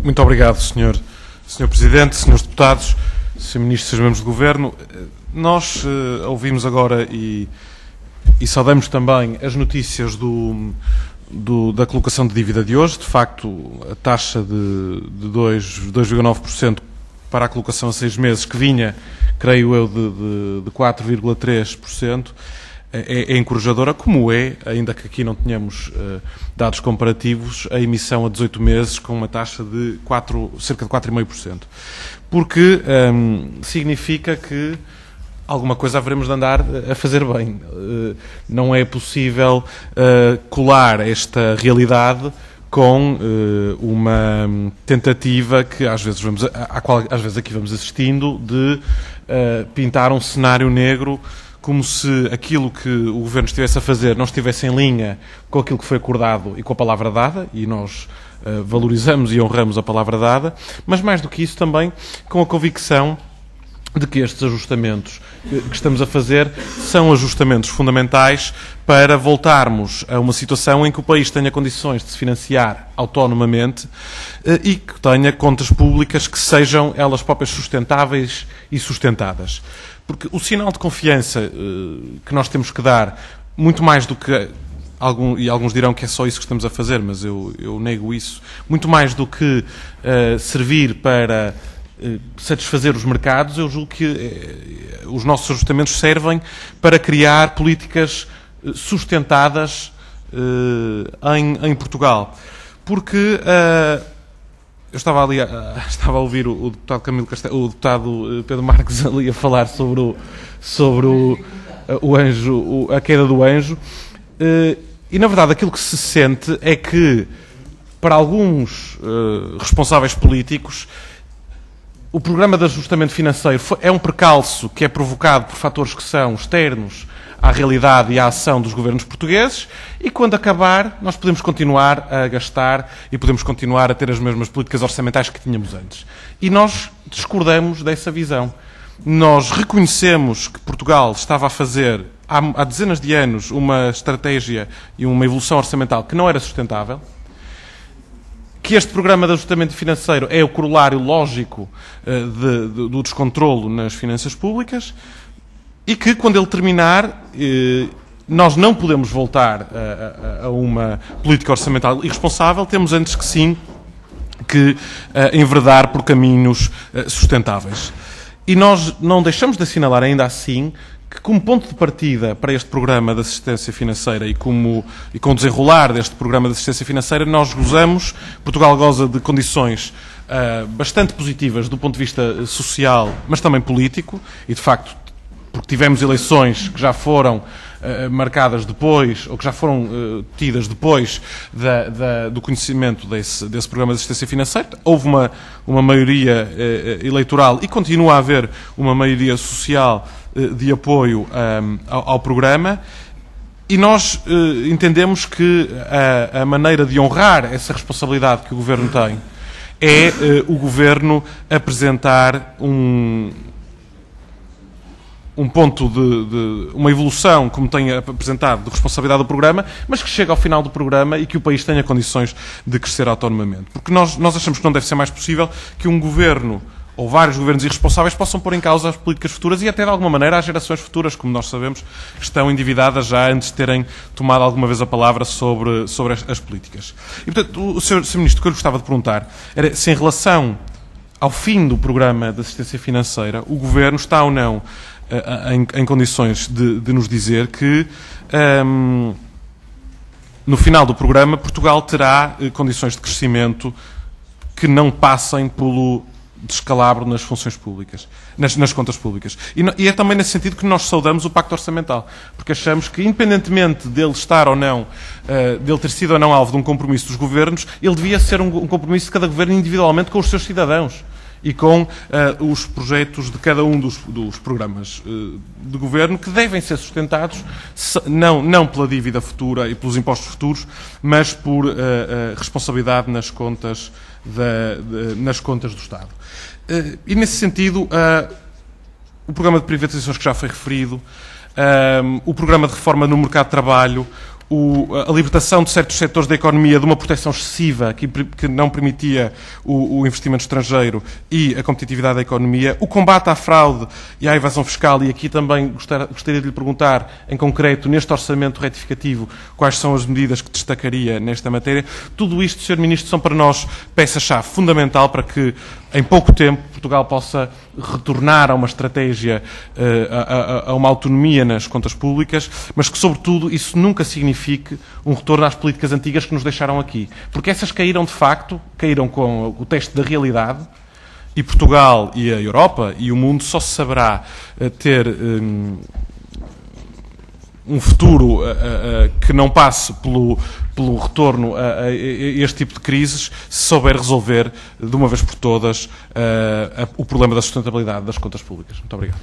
Muito obrigado, Sr. Presidente, Srs. Deputados, Sr. Ministro, Srs. Membros do Governo. Nós ouvimos agora e saudamos também as notícias da colocação de dívida de hoje. De facto, a taxa de 2,9% para a colocação a 6 meses, que vinha, creio eu, de 4,3%, é encorajadora, como é, ainda que aqui não tenhamos dados comparativos, a emissão a 18 meses com uma taxa de cerca de 4,5%. Porque significa que alguma coisa haveremos de andar a fazer bem. Não é possível colar esta realidade com uma tentativa que à qual às vezes aqui vamos assistindo, de pintar um cenário negro como se aquilo que o Governo estivesse a fazer não estivesse em linha com aquilo que foi acordado e com a palavra dada, e nós valorizamos e honramos a palavra dada, mas mais do que isso também com a convicção de que estes ajustamentos que estamos a fazer são ajustamentos fundamentais para voltarmos a uma situação em que o país tenha condições de se financiar autonomamente e que tenha contas públicas que sejam elas próprias sustentáveis e sustentadas. Porque o sinal de confiança que nós temos que dar, muito mais do que e alguns dirão que é só isso que estamos a fazer, mas eu nego isso, muito mais do que servir para satisfazer os mercados, eu julgo que os nossos ajustamentos servem para criar políticas sustentadas em Portugal. Porque eu estava a ouvir o deputado Camilo Castelo, o deputado Pedro Marques ali a falar sobre o anjo, a queda do anjo, e na verdade aquilo que se sente é que, para alguns responsáveis políticos, o programa de ajustamento financeiro é um precalço que é provocado por fatores que são externos à realidade e à ação dos governos portugueses, e quando acabar nós podemos continuar a gastar e podemos continuar a ter as mesmas políticas orçamentais que tínhamos antes. E nós discordamos dessa visão. Nós reconhecemos que Portugal estava a fazer há dezenas de anos uma estratégia e uma evolução orçamental que não era sustentável, que este programa de ajustamento financeiro é o corolário lógico do descontrolo nas finanças públicas, e que, quando ele terminar, nós não podemos voltar a uma política orçamental irresponsável, temos antes que sim que enveredar por caminhos sustentáveis. E nós não deixamos de assinalar ainda assim que, como ponto de partida para este programa de assistência financeira e com o desenrolar deste programa de assistência financeira, Portugal goza de condições bastante positivas do ponto de vista social, mas também político, e de facto, porque tivemos eleições que já foram marcadas depois, ou que já foram tidas depois do conhecimento desse programa de assistência financeira. Houve uma maioria eleitoral e continua a haver uma maioria social de apoio ao programa, e nós entendemos que a maneira de honrar essa responsabilidade que o Governo tem é o Governo apresentar um ponto uma evolução, como tem apresentado, de responsabilidade do programa, mas que chegue ao final do programa e que o país tenha condições de crescer autonomamente. Porque nós achamos que não deve ser mais possível que um Governo ou vários governos irresponsáveis possam pôr em causa as políticas futuras e até, de alguma maneira, as gerações futuras, como nós sabemos, que estão endividadas já antes de terem tomado alguma vez a palavra sobre as políticas. E, portanto, o Sr. Ministro, o que eu lhe gostava de perguntar era se, em relação ao fim do programa de assistência financeira, o Governo está ou não em condições de nos dizer que, no final do programa, Portugal terá condições de crescimento que não passem pelo descalabro nas funções públicas, nas contas públicas. E é também nesse sentido que nós saudamos o Pacto Orçamental, porque achamos que, independentemente dele estar ou não, dele ter sido ou não alvo de um compromisso dos governos, ele devia ser um compromisso de cada governo individualmente com os seus cidadãos e com os projetos de cada um dos programas de governo, que devem ser sustentados não pela dívida futura e pelos impostos futuros, mas por responsabilidade nas contas do Estado. E, nesse sentido, o programa de privatizações que já foi referido, o programa de reforma no mercado de trabalho, a libertação de certos setores da economia de uma proteção excessiva que não permitia o investimento estrangeiro e a competitividade da economia, o combate à fraude e à evasão fiscal, e aqui também gostaria de lhe perguntar, em concreto, neste orçamento retificativo, quais são as medidas que destacaria nesta matéria. Tudo isto, Sr. Ministro, são para nós peça-chave fundamental para que, em pouco tempo, Portugal possa retornar a uma estratégia, a uma autonomia nas contas públicas, mas que, sobretudo, isso nunca signifique um retorno às políticas antigas que nos deixaram aqui. Porque essas caíram, de facto, caíram com o teste da realidade, e Portugal e a Europa e o mundo só se saberá ter um futuro que não passe pelo retorno a este tipo de crises, se souber resolver de uma vez por todas o problema da sustentabilidade das contas públicas. Muito obrigado.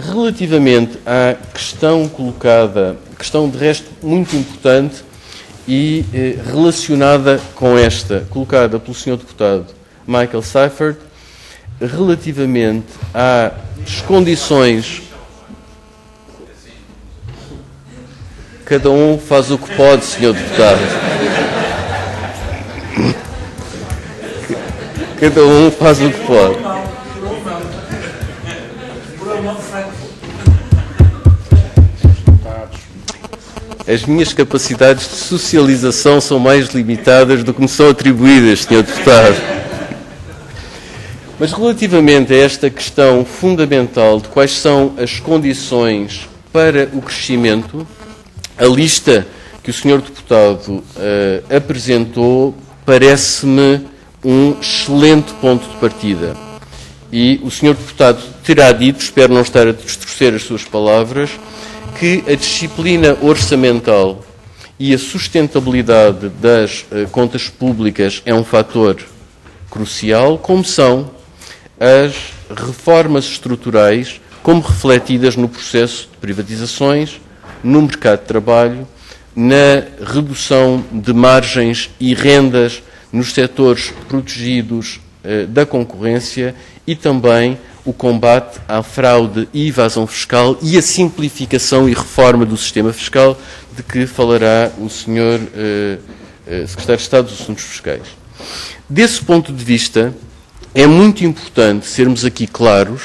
Relativamente à questão colocada, questão de resto muito importante e relacionada com esta, colocada pelo Sr. Deputado Michael Seifert, relativamente às condições. Cada um faz o que pode, Sr. Deputado. Cada um faz o que pode. As minhas capacidades de socialização são mais limitadas do que me são atribuídas, Sr. Deputado. Mas relativamente a esta questão fundamental de quais são as condições para o crescimento, a lista que o Sr. Deputado apresentou parece-me um excelente ponto de partida. E o Sr. Deputado terá dito, espero não estar a distorcer as suas palavras, que a disciplina orçamental e a sustentabilidade das contas públicas é um fator crucial, como são as reformas estruturais, como refletidas no processo de privatizações, no mercado de trabalho, na redução de margens e rendas nos setores protegidos da concorrência e também o combate à fraude e evasão fiscal e a simplificação e reforma do sistema fiscal, de que falará o Sr. Secretário de Estado dos Assuntos Fiscais. Desse ponto de vista, é muito importante sermos aqui claros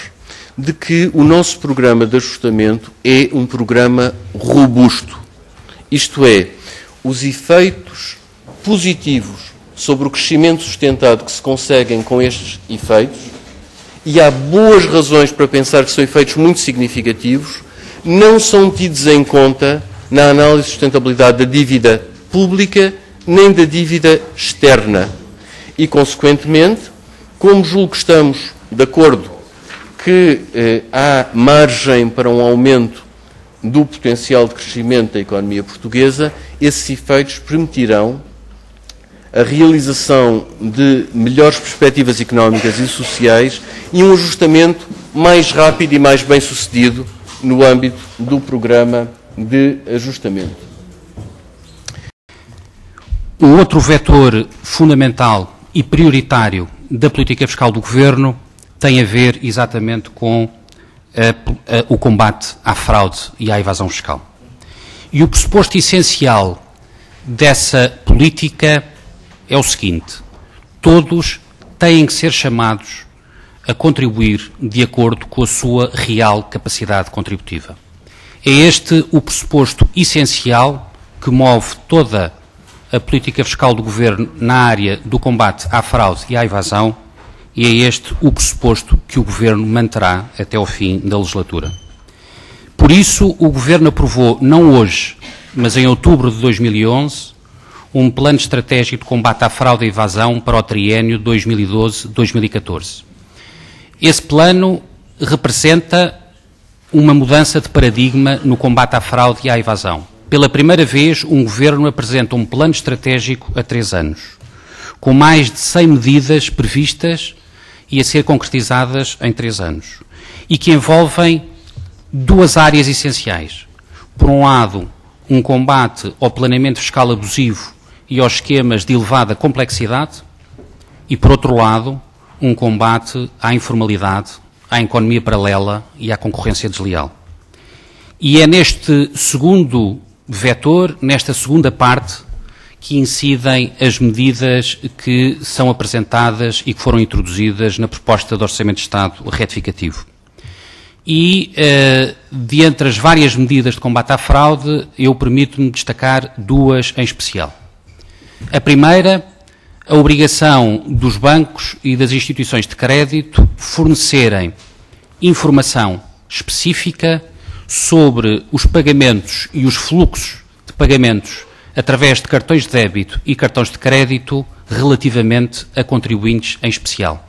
de que o nosso programa de ajustamento é um programa robusto. Isto é, os efeitos positivos sobre o crescimento sustentado que se conseguem com estes efeitos, e há boas razões para pensar que são efeitos muito significativos, não são tidos em conta na análise de sustentabilidade da dívida pública nem da dívida externa. E, consequentemente, como julgo que estamos de acordo que há margem para um aumento do potencial de crescimento da economia portuguesa, esses efeitos permitirão a realização de melhores perspectivas económicas e sociais e um ajustamento mais rápido e mais bem-sucedido no âmbito do programa de ajustamento. Um outro vetor fundamental e prioritário da política fiscal do Governo tem a ver exatamente com o combate à fraude e à evasão fiscal. E o pressuposto essencial dessa política é o seguinte: todos têm que ser chamados a contribuir de acordo com a sua real capacidade contributiva. É este o pressuposto essencial que move toda a política fiscal do Governo na área do combate à fraude e à evasão, e é este o pressuposto que o Governo manterá até ao fim da legislatura. Por isso, o Governo aprovou, não hoje, mas em outubro de 2011, um plano estratégico de combate à fraude e evasão para o triênio 2012-2014. Esse plano representa uma mudança de paradigma no combate à fraude e à evasão. Pela primeira vez, um Governo apresenta um plano estratégico a 3 anos, com mais de 100 medidas previstas e a ser concretizadas em 3 anos, e que envolvem 2 áreas essenciais. Por um lado, um combate ao planeamento fiscal abusivo e aos esquemas de elevada complexidade, e, por outro lado, um combate à informalidade, à economia paralela e à concorrência desleal. E é neste segundo vetor, nesta segunda parte, que incidem as medidas que são apresentadas e que foram introduzidas na proposta de Orçamento de Estado retificativo. E, de entre as várias medidas de combate à fraude, eu permito-me destacar duas em especial. A primeira, a obrigação dos bancos e das instituições de crédito fornecerem informação específica sobre os pagamentos e os fluxos de pagamentos através de cartões de débito e cartões de crédito relativamente a contribuintes em especial.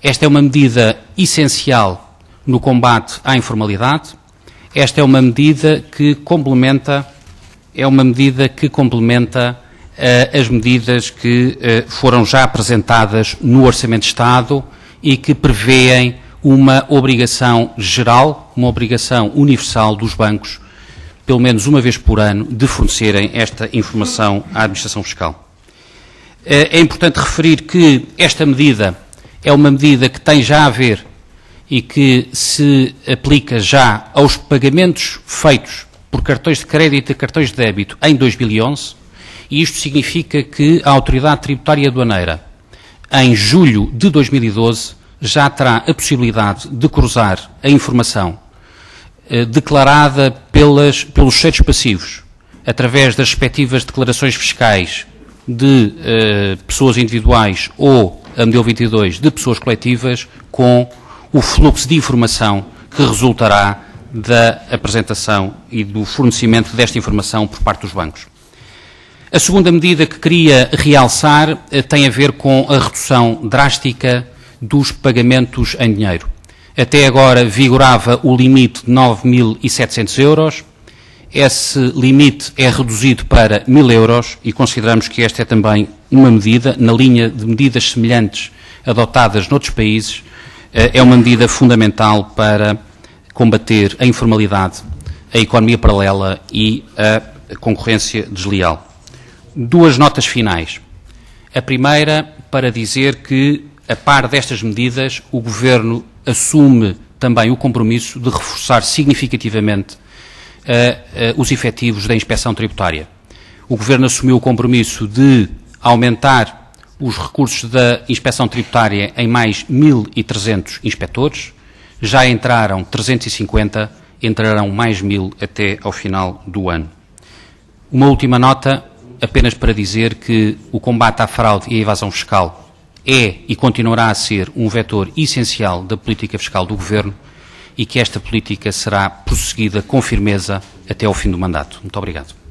Esta é uma medida essencial no combate à informalidade. Esta é uma medida que complementa as medidas que foram já apresentadas no Orçamento de Estado e que prevêem uma obrigação geral, uma obrigação universal dos bancos, pelo menos uma vez por ano, de fornecerem esta informação à Administração Fiscal. É importante referir que esta medida é uma medida que tem já a ver e que se aplica já aos pagamentos feitos por cartões de crédito e cartões de débito em 2011, e isto significa que a Autoridade Tributária e Aduaneira, em julho de 2012, já terá a possibilidade de cruzar a informação declarada pelos sujeitos passivos, através das respectivas declarações fiscais de pessoas individuais ou, a modelo 22, de pessoas coletivas, com o fluxo de informação que resultará da apresentação e do fornecimento desta informação por parte dos bancos. A segunda medida que queria realçar tem a ver com a redução drástica dos pagamentos em dinheiro. Até agora vigorava o limite de 9.700 euros. Esse limite é reduzido para 1.000 euros e consideramos que esta é também uma medida, na linha de medidas semelhantes adotadas noutros países, é uma medida fundamental para combater a informalidade, a economia paralela e a concorrência desleal. Duas notas finais. A primeira, para dizer que, a par destas medidas, o Governo assume também o compromisso de reforçar significativamente os efetivos da Inspeção Tributária. O Governo assumiu o compromisso de aumentar os recursos da Inspeção Tributária em mais 1.300 inspectores. Já entraram 350, entrarão mais 1.000 até ao final do ano. Uma última nota, apenas para dizer que o combate à fraude e à evasão fiscal é e continuará a ser um vetor essencial da política fiscal do Governo e que esta política será prosseguida com firmeza até ao fim do mandato. Muito obrigado.